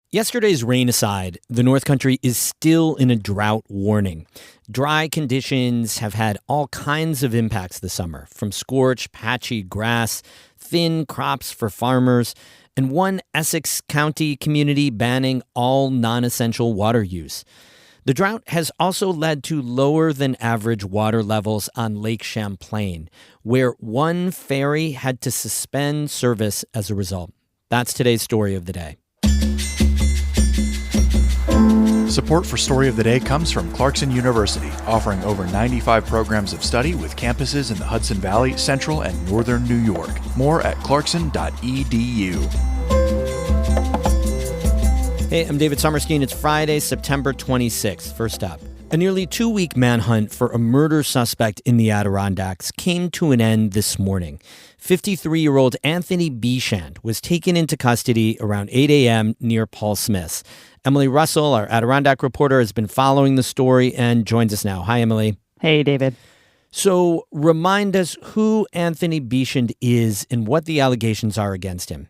Yesterday's rain aside, the North Country is still in a drought warning. Dry conditions have had all kinds of impacts this summer, from scorched, patchy grass, thin crops for farmers, and one Essex County community banning all non-essential water use. The drought has also led to lower than average water levels on Lake Champlain, where one ferry had to suspend service as a result. That's today's story of the day. Support for Story of the Day comes from Clarkson University, offering over 95 programs of study with campuses in the Hudson Valley, Central, and Northern New York. More at clarkson.edu. Hey, I'm David Sommerstein. It's Friday, September 26th. First up, a nearly 2-week manhunt for a murder suspect in the Adirondacks came to an end this morning. 53-year-old Anthony Bechand was taken into custody around 8 a.m. near Paul Smith's. Emily Russell, our Adirondack reporter, has been following the story and joins us now. Hi, Emily. Hey, David. So remind us who Anthony Bechand is and what the allegations are against him.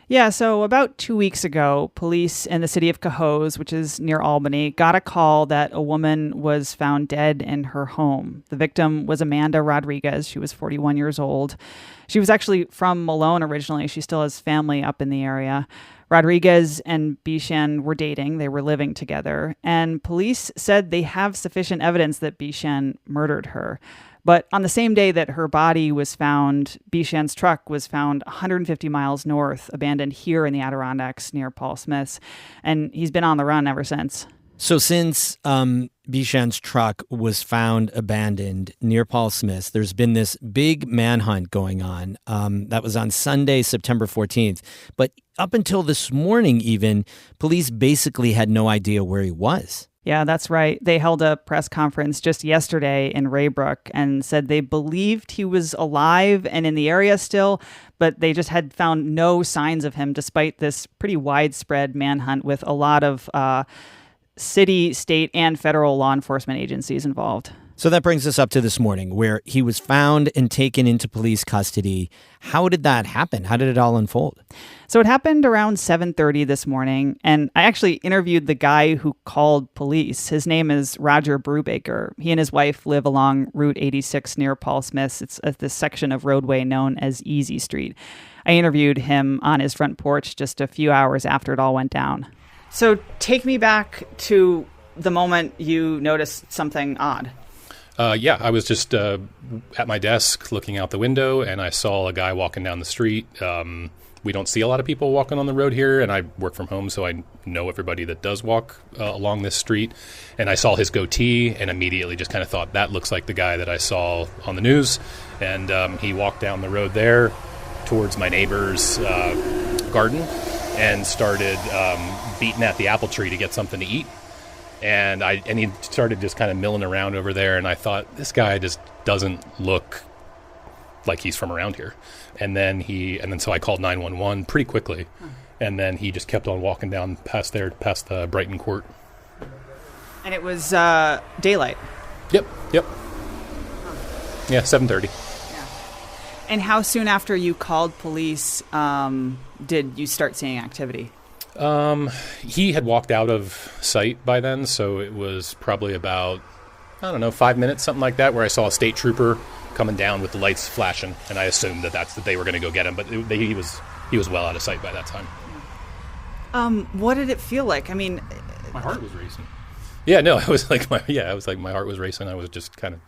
Yeah, so about 2 weeks ago, police in the city of Cohoes, which is near Albany, got a call that a woman was found dead in her home. The victim was Amanda Rodriguez. She was 41 years old. She was actually from Malone originally. She still has family up in the area. Rodriguez and Bechand were dating. They were living together. And police said they have sufficient evidence that Bechand murdered her. But on the same day that her body was found, Bechand's truck was found 150 miles north, abandoned here in the Adirondacks near Paul Smith's. And he's been on the run ever since. So since Bechand's truck was found abandoned near Paul Smith's, there's been this big manhunt going on. That was on Sunday, September 14th. But up until this morning even, police basically had no idea where he was. Yeah, that's right. They held a press conference just yesterday in Raybrook and said they believed he was alive and in the area still, but they just had found no signs of him despite this pretty widespread manhunt with a lot of city, state, and federal law enforcement agencies involved. So that brings us up to this morning where he was found and taken into police custody. How did that happen? How did it all unfold? So it happened around 7:30 this morning, and I actually interviewed the guy who called police. His name is Roger Brubaker. He and his wife live along Route 86 near Paul Smith's. It's at this section of roadway known as Easy Street. I interviewed him on his front porch just a few hours after it all went down. So take me back to the moment you noticed something odd. I was just at my desk looking out the window, and I saw a guy walking down the street. We don't see a lot of people walking on the road here, and I work from home, so I know everybody that does walk along this street. And I saw his goatee and immediately just kind of thought, that looks like the guy that I saw on the news. And he walked down the road there towards my neighbor's garden and started beating at the apple tree to get something to eat. And he started just kind of milling around over there, and I thought, this guy just doesn't look like he's from around here. So I called 911 pretty quickly, and then he just kept on walking down past the Brighton Court. And it was daylight. Yep. Yeah, 7:30. Yeah. And how soon after you called police did you start seeing activity? He had walked out of sight by then, so it was probably about, 5 minutes, something like that, where I saw a state trooper coming down with the lights flashing, and I assumed that they were going to go get him, but he was well out of sight by that time. What did it feel like? I mean, my heart was racing. Yeah, no, I was like my heart was racing. I was just kind of,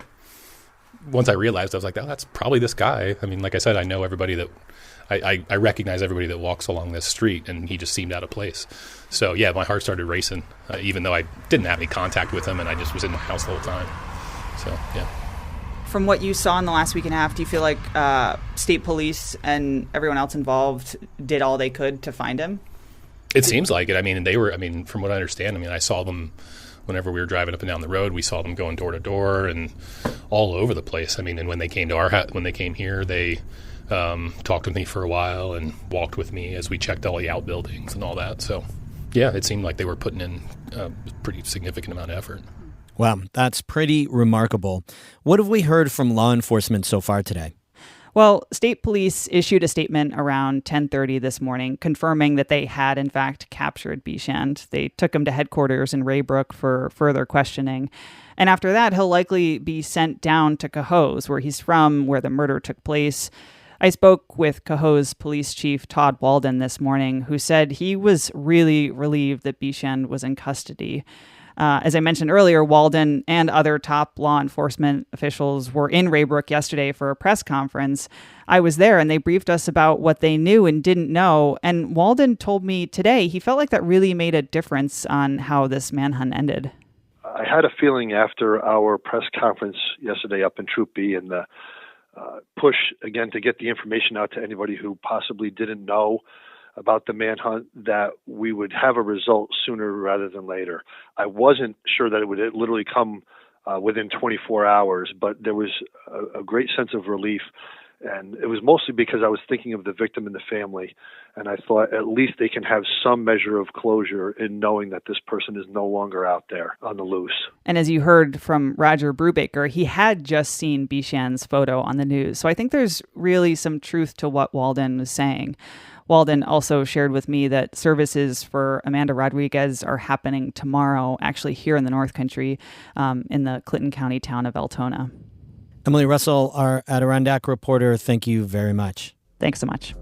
once I realized, I was like, oh, that's probably this guy. I mean, like I said, I know everybody that. I recognize everybody that walks along this street, and he just seemed out of place. So, yeah, my heart started racing, even though I didn't have any contact with him, and I just was in my house the whole time. So, yeah. From what you saw in the last week and a half, do you feel like state police and everyone else involved did all they could to find him? It seems like it. I mean, from what I understand, I saw them whenever we were driving up and down the road. We saw them going door to door and all over the place. I mean, and when they came here, they talked with me for a while and walked with me as we checked all the outbuildings and all that. So, yeah, it seemed like they were putting in a pretty significant amount of effort. Wow, that's pretty remarkable. What have we heard from law enforcement so far today? Well, state police issued a statement around 10:30 this morning confirming that they had, in fact, captured Bechand. They took him to headquarters in Raybrook for further questioning. And after that, he'll likely be sent down to Cohoes, where he's from, where the murder took place. I spoke with Cohoes Police Chief Todd Walden this morning, who said he was really relieved that Bechand was in custody. As I mentioned earlier, Walden and other top law enforcement officials were in Raybrook yesterday for a press conference. I was there and they briefed us about what they knew and didn't know. And Walden told me today he felt like that really made a difference on how this manhunt ended. I had a feeling after our press conference yesterday up in Troop B and the push, again, to get the information out to anybody who possibly didn't know about the manhunt, that we would have a result sooner rather than later. I wasn't sure that it would literally come within 24 hours, but there was a great sense of relief. And it was mostly because I was thinking of the victim and the family. And I thought at least they can have some measure of closure in knowing that this person is no longer out there on the loose. And as you heard from Roger Brubaker, he had just seen Bechand's photo on the news. So I think there's really some truth to what Walden was saying. Walden also shared with me that services for Amanda Rodriguez are happening tomorrow, actually here in the North Country, in the Clinton County town of Altona. Emily Russell, our Adirondack reporter, thank you very much. Thanks so much.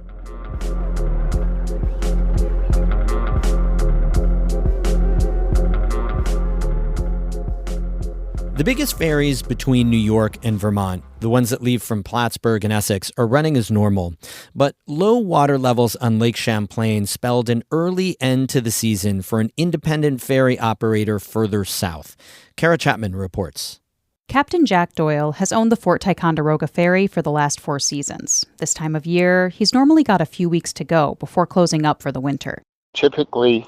The biggest ferries between New York and Vermont, the ones that leave from Plattsburgh and Essex, are running as normal. But low water levels on Lake Champlain spelled an early end to the season for an independent ferry operator further south. Kara Chapman reports. Captain Jack Doyle has owned the Fort Ticonderoga ferry for the last 4 seasons. This time of year, he's normally got a few weeks to go before closing up for the winter. Typically,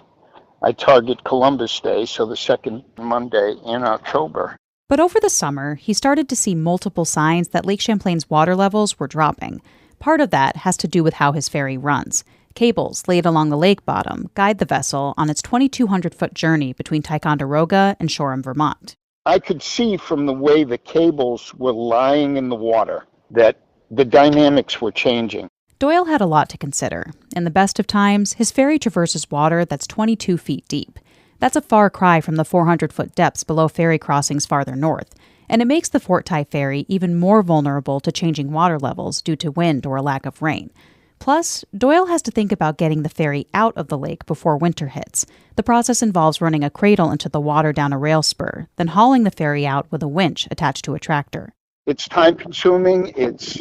I target Columbus Day, so the second Monday in October. But over the summer, he started to see multiple signs that Lake Champlain's water levels were dropping. Part of that has to do with how his ferry runs. Cables laid along the lake bottom guide the vessel on its 2,200-foot journey between Ticonderoga and Shoreham, Vermont. I could see from the way the cables were lying in the water that the dynamics were changing. Doyle had a lot to consider. In the best of times, his ferry traverses water that's 22 feet deep. That's a far cry from the 400-foot depths below ferry crossings farther north, and it makes the Fort Ti ferry even more vulnerable to changing water levels due to wind or a lack of rain. Plus, Doyle has to think about getting the ferry out of the lake before winter hits. The process involves running a cradle into the water down a rail spur, then hauling the ferry out with a winch attached to a tractor. It's time-consuming, it's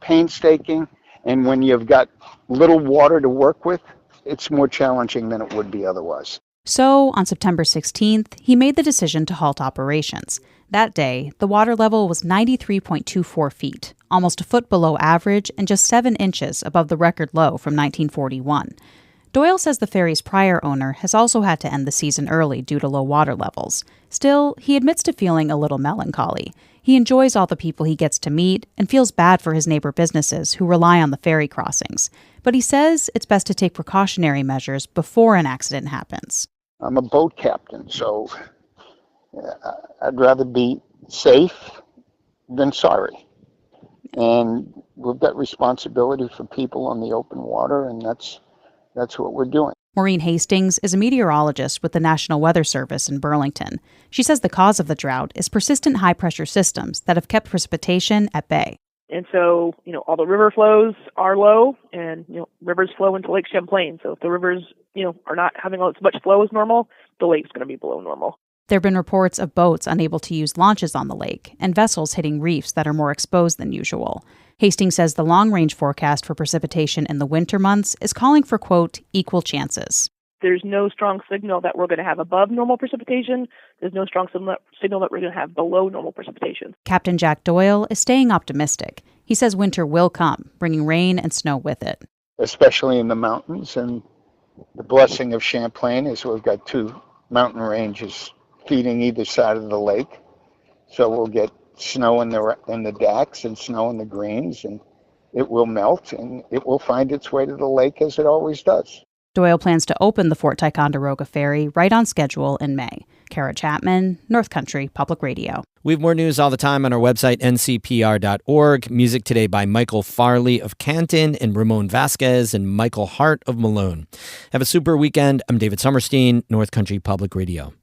painstaking, and when you've got little water to work with, it's more challenging than it would be otherwise. So, on September 16th, he made the decision to halt operations. That day, the water level was 93.24 feet, almost a foot below average and just 7 inches above the record low from 1941. Doyle says the ferry's prior owner has also had to end the season early due to low water levels. Still, he admits to feeling a little melancholy. He enjoys all the people he gets to meet and feels bad for his neighbor businesses who rely on the ferry crossings. But he says it's best to take precautionary measures before an accident happens. I'm a boat captain, so I'd rather be safe than sorry. And we've got responsibility for people on the open water, and that's what we're doing. Maureen Hastings is a meteorologist with the National Weather Service in Burlington. She says the cause of the drought is persistent high-pressure systems that have kept precipitation at bay. And so, all the river flows are low, and, rivers flow into Lake Champlain. So if the rivers, are not having as much flow as normal, the lake's going to be below normal. There have been reports of boats unable to use launches on the lake and vessels hitting reefs that are more exposed than usual. Hastings says the long-range forecast for precipitation in the winter months is calling for, quote, equal chances. There's no strong signal that we're going to have above normal precipitation. There's no strong signal that we're going to have below normal precipitation. Captain Jack Doyle is staying optimistic. He says winter will come, bringing rain and snow with it. Especially in the mountains, and the blessing of Champlain is we've got 2 mountain ranges feeding either side of the lake. So we'll get snow in the Dacks and snow in the Greens, and it will melt, and it will find its way to the lake as it always does. Doyle plans to open the Fort Ticonderoga ferry right on schedule in May. Kara Chapman, North Country Public Radio. We have more news all the time on our website, ncpr.org. Music today by Michael Farley of Canton and Ramon Vasquez and Michael Hart of Malone. Have a super weekend. I'm David Summerstein, North Country Public Radio.